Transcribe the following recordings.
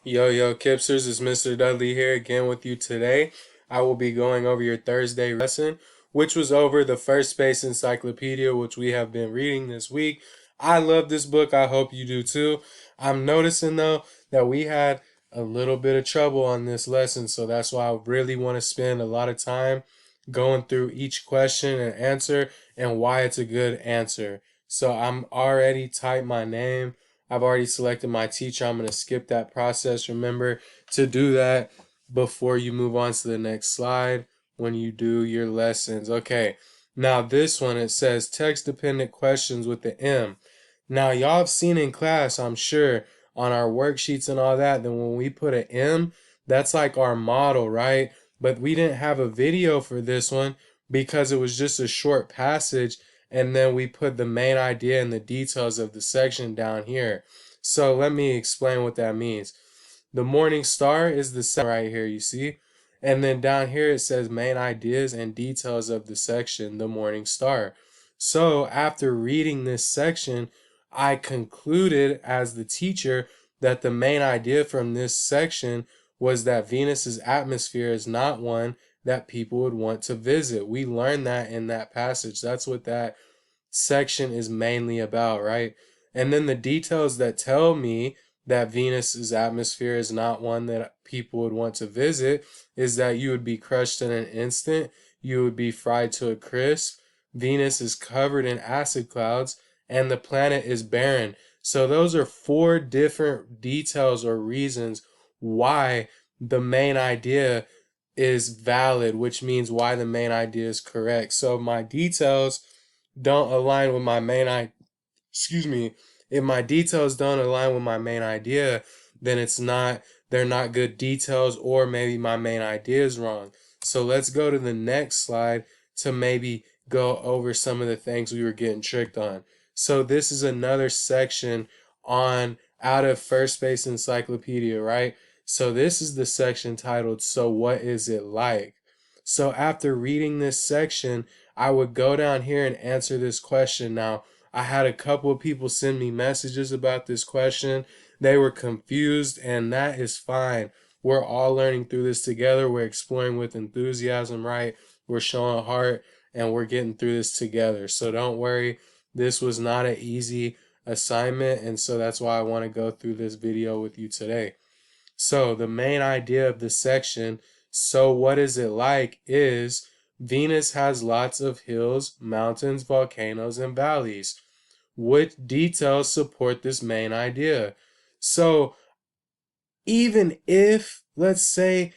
Yo, Kipsters, it's Mr. Dudley here again with you today. I will be going over your Thursday lesson, which was over the First Space Encyclopedia, which we have been reading this week. I love this book. I hope you do too. I'm noticing though that we had a little bit of trouble on this lesson, so that's why I really want to spend a lot of time going through each question and answer and why it's a good answer. So I'm already typed my name. I've already selected my teacher. I'm going to skip that process. Remember to do that before you move on to the next slide when you do your lessons. Okay, now this one, it says text-dependent questions with the M. Now, y'all have seen in class, I'm sure, on our worksheets and all that, then when we put an M, that's like our model, right? But we didn't have a video for this one because it was just a short passage, and then we put the main idea and the details of the section down here. So let me explain what that means. The morning star is the section right here, you see? And then down here it says main ideas and details of the section, the morning star. So after reading this section, I concluded as the teacher that the main idea from this section was that Venus's atmosphere is not one that people would want to visit. We learned that in that passage. That's what that section is mainly about, right? And then the details that tell me that Venus's atmosphere is not one that people would want to visit is that you would be crushed in an instant, you would be fried to a crisp, Venus is covered in acid clouds, and the planet is barren. So those are four different details or reasons why the main idea is valid, which means why the main idea is correct. So my details don't align with my excuse me, if my details don't align with my main idea, then they're not good details, or maybe my main idea is wrong. So let's go to the next slide to maybe go over some of the things we were getting tricked on. So this is another section on out of First Space Encyclopedia, right? So this is the section titled, So What Is It Like? So after reading this section, I would go down here and answer this question. Now, I had a couple of people send me messages about this question. They were confused, and that is fine. We're all learning through this together. We're exploring with enthusiasm, right? We're showing heart, and we're getting through this together. So don't worry. This was not an easy assignment, and so that's why I want to go through this video with you today. So the main idea of this section, so what is it like, is Venus has lots of hills, mountains, volcanoes, and valleys. What details support this main idea? So even if, let's say,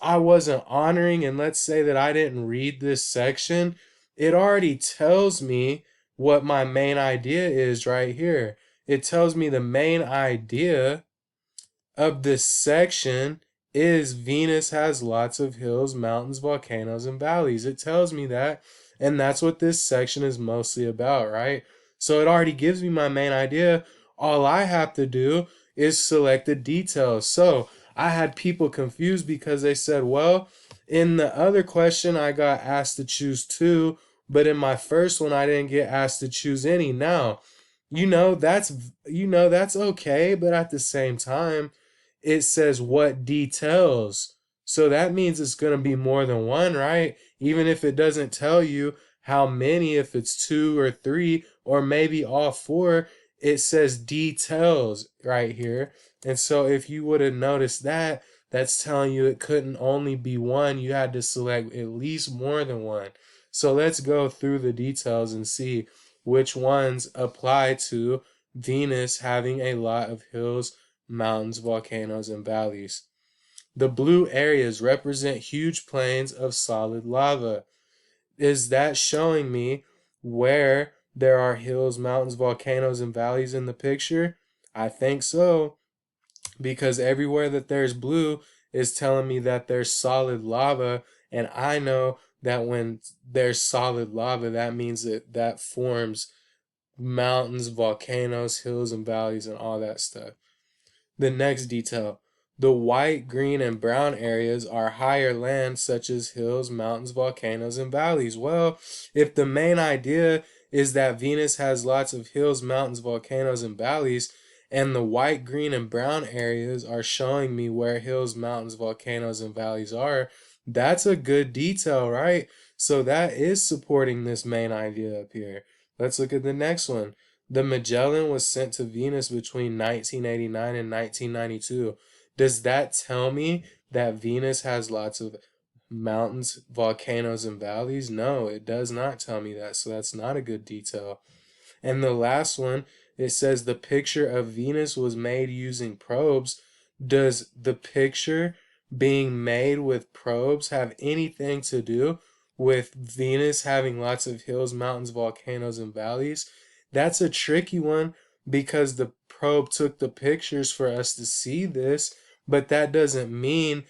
I wasn't honoring, and let's say that I didn't read this section, it already tells me what my main idea is right here. It tells me the main idea of this section is Venus has lots of hills, mountains, volcanoes, and valleys. It tells me that, and that's what this section is mostly about, right? So it already gives me my main idea. All I have to do is select the details. So I had people confused because they said, well, in the other question, I got asked to choose two, but in my first one, I didn't get asked to choose any. Now, that's okay, but at the same time, it says what details. So that means it's going to be more than one, right? Even if it doesn't tell you how many, if it's two or three, or maybe all four, it says details right here. And so if you would have noticed that, that's telling you it couldn't only be one. You had to select at least more than one. So let's go through the details and see which ones apply to Venus having a lot of hills, mountains, volcanoes, and valleys. The blue areas represent huge plains of solid lava. Is that showing me where there are hills, mountains, volcanoes, and valleys in the picture? I think so, because everywhere that there's blue is telling me that there's solid lava, and I know that when there's solid lava, that means that forms mountains, volcanoes, hills, and valleys, and all that stuff. The next detail. The white, green, and brown areas are higher land such as hills, mountains, volcanoes, and valleys. Well, if the main idea is that Venus has lots of hills, mountains, volcanoes, and valleys, And the white, green, and brown areas are showing me where hills, mountains, volcanoes, and valleys are. That's a good detail, right? So that is supporting this main idea up here. Let's look at the next one. The Magellan was sent to Venus between 1989 and 1992. Does that tell me that Venus has lots of mountains, volcanoes, and valleys? No, it does not tell me that, so that's not a good detail. And the last one, it says the picture of Venus was made using probes. Does the picture being made with probes have anything to do with Venus having lots of hills, mountains, volcanoes, and valleys? That's a tricky one because the probe took the pictures for us to see this, but that doesn't mean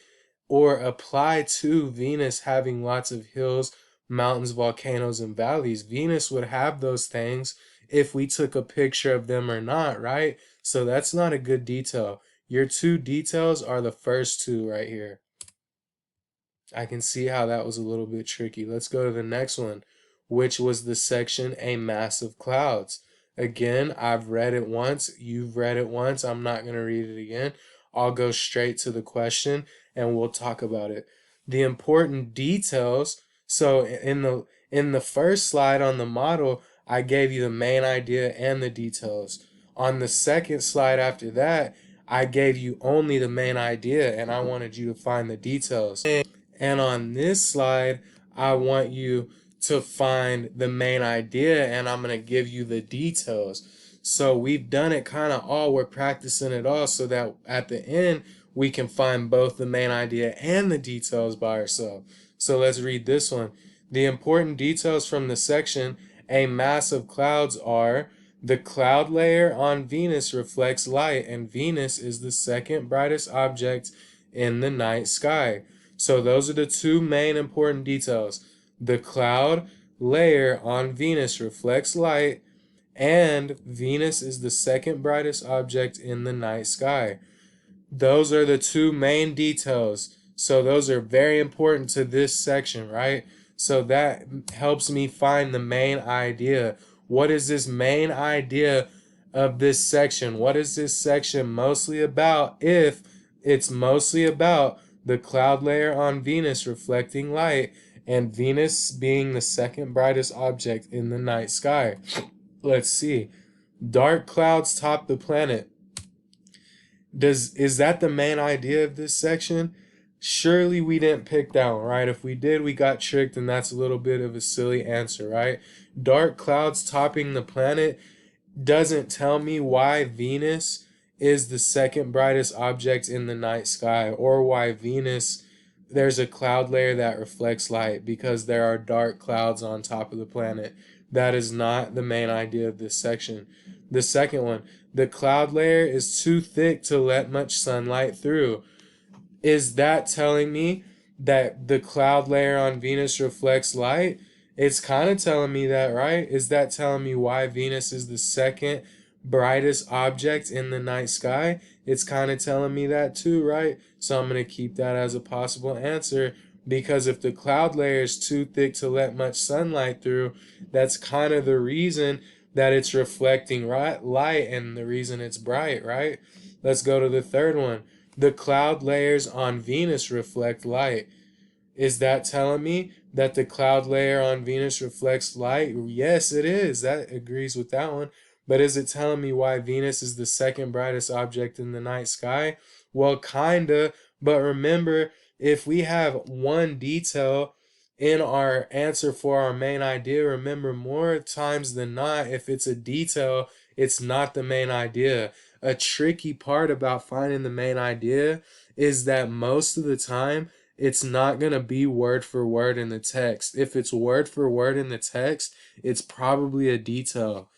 or apply to Venus having lots of hills, mountains, volcanoes, and valleys. Venus would have those things if we took a picture of them or not, right? So that's not a good detail. Your two details are the first two right here. I can see how that was a little bit tricky. Let's go to the next one, which was the section A Mass of Clouds. Again, I've read it once. You've read it once. I'm not going to read it again. I'll go straight to the question and we'll talk about it. The important details. So in the first slide on the model, I gave you the main idea and the details. On the second slide after that, I gave you only the main idea and I wanted you to find the details. And on this slide, I want you to find the main idea and I'm going to give you the details. So we've done it kind of all. We're practicing it all so that at the end, we can find both the main idea and the details by ourselves. So let's read this one. The important details from the section A Mass of Clouds are: the cloud layer on Venus reflects light, and Venus is the second brightest object in the night sky. So those are the two main important details. The cloud layer on Venus reflects light, and Venus is the second brightest object in the night sky. Those are the two main details. So those are very important to this section, right? So that helps me find the main idea. What is this main idea of this section? What is this section mostly about? If it's mostly about the cloud layer on Venus reflecting light and Venus being the second brightest object in the night sky. Let's see. Dark clouds top the planet. Is that the main idea of this section? Surely we didn't pick that one, right? If we did, we got tricked, and that's a little bit of a silly answer, right? Dark clouds topping the planet doesn't tell me why Venus is the second brightest object in the night sky, or why Venus, there's a cloud layer that reflects light, because there are dark clouds on top of the planet. That is not the main idea of this section. The second one, the cloud layer is too thick to let much sunlight through. Is that telling me that the cloud layer on Venus reflects light? It's kind of telling me that, right? Is that telling me why Venus is the second brightest object in the night sky? It's kind of telling me that too, right? So I'm going to keep that as a possible answer, because if the cloud layer is too thick to let much sunlight through, that's kind of the reason that it's reflecting light and the reason it's bright, right? Let's go to the third one. The cloud layers on Venus reflect light. Is that telling me that the cloud layer on Venus reflects light? Yes, it is. That agrees with that one. But is it telling me why Venus is the second brightest object in the night sky? Well, kinda. But remember, if we have one detail in our answer for our main idea, remember, more times than not, if it's a detail, it's not the main idea. A tricky part about finding the main idea is that most of the time, it's not going to be word for word in the text. If it's word for word in the text, it's probably a detail.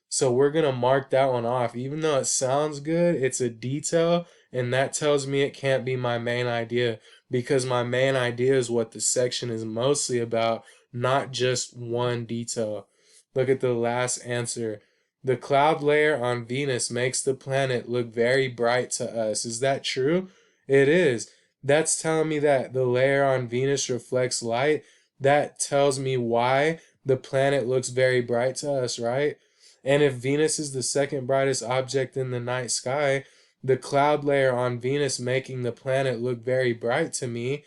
So we're going to mark that one off. Even though it sounds good, it's a detail, and that tells me it can't be my main idea, because my main idea is what the section is mostly about, not just one detail. Look at the last answer. The cloud layer on Venus makes the planet look very bright to us. Is that true? It is. That's telling me that the layer on Venus reflects light. That tells me why the planet looks very bright to us, right? And if Venus is the second brightest object in the night sky, the cloud layer on Venus making the planet look very bright to me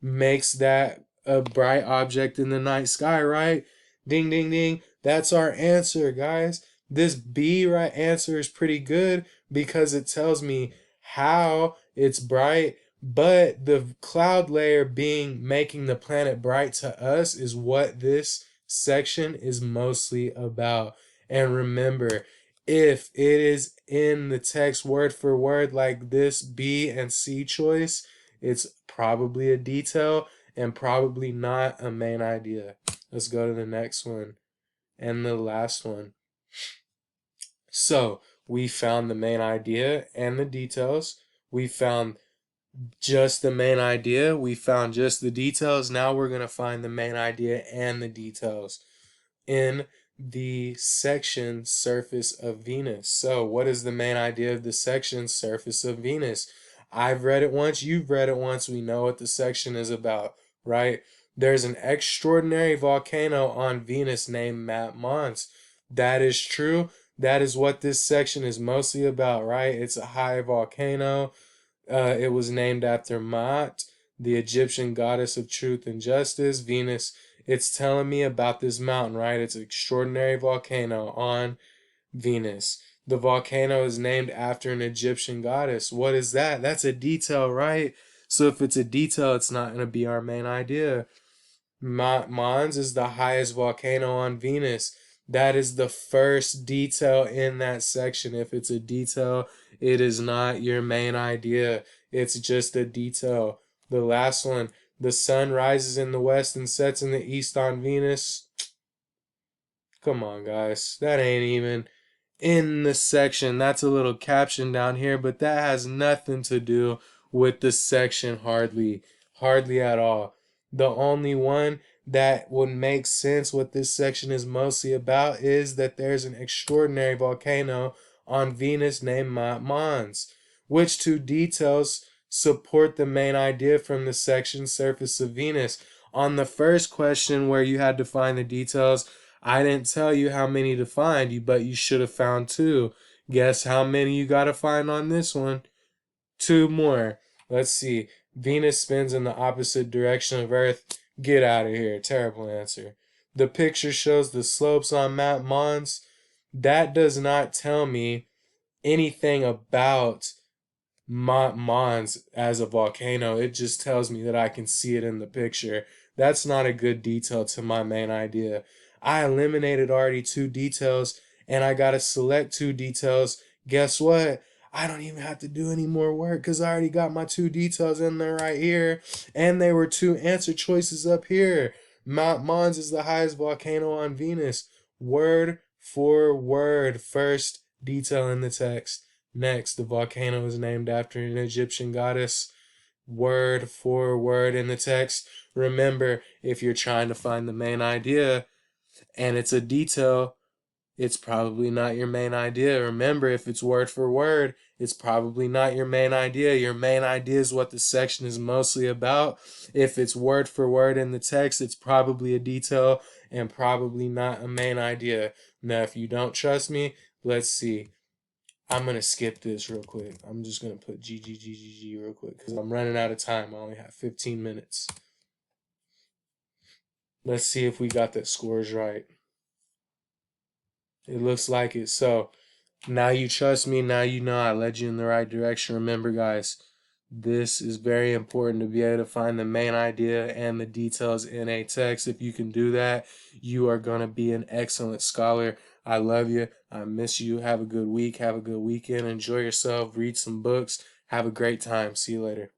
makes that a bright object in the night sky, right? Ding, ding, ding. That's our answer, guys. This B right answer is pretty good because it tells me how it's bright, but the cloud layer being making the planet bright to us is what this section is mostly about. And remember, if it is in the text word for word like this B and C choice, it's probably a detail and probably not a main idea. Let's go to the next one and the last one. So we found the main idea and the details. We found just the main idea. We found just the details. Now we're going to find the main idea and the details in the section surface of Venus. So what is the main idea of the section surface of Venus? I've read it once, you've read it once, we know what the section is about, right? There's an extraordinary volcano on Venus named Mount Mons. That is true. That is what this section is mostly about, right? It's a high volcano. It was named after Maat, the Egyptian goddess of truth and justice. Venus, it's telling me about this mountain, right? It's an extraordinary volcano on Venus. The volcano is named after an Egyptian goddess. What is that? That's a detail, right? So if it's a detail, it's not going to be our main idea. Mons is the highest volcano on Venus. That is the first detail in that section. If it's a detail, it is not your main idea. It's just a detail. The last one, the sun rises in the west and sets in the east on Venus. Come on, guys. That ain't even in the section. That's a little caption down here, but that has nothing to do with the section hardly at all. The only one that would make sense what this section is mostly about is that there's an extraordinary volcano on Venus named Mount Mons. Which two details support the main idea from the section surface of Venus? On the first question where you had to find the details, I didn't tell you how many to find, but you should have found two. Guess how many you got to find on this one? Two more. Let's see. Venus spins in the opposite direction of Earth. Get out of here. Terrible answer. The picture shows the slopes on Mount Mons. That does not tell me anything about Mount Mons as a volcano. It just tells me that I can see it in the picture. That's not a good detail to my main idea. I eliminated already two details and I gotta select two details. Guess what? I don't even have to do any more work because I already got my two details in there right here. And they were two answer choices up here. Mount Mons is the highest volcano on Venus. Word for word. First detail in the text. Next, the volcano is named after an Egyptian goddess. Word for word in the text. Remember, if you're trying to find the main idea and it's a detail, it's probably not your main idea. Remember, if it's word for word, it's probably not your main idea. Your main idea is what the section is mostly about. If it's word for word in the text, it's probably a detail and probably not a main idea. Now, if you don't trust me, let's see. I'm going to skip this real quick. I'm just going to put G real quick because I'm running out of time. I only have 15 minutes. Let's see if we got the scores right. It looks like it. So now you trust me. Now you know I led you in the right direction. Remember, guys, this is very important to be able to find the main idea and the details in a text. If you can do that, you are going to be an excellent scholar. I love you. I miss you. Have a good week. Have a good weekend. Enjoy yourself. Read some books. Have a great time. See you later.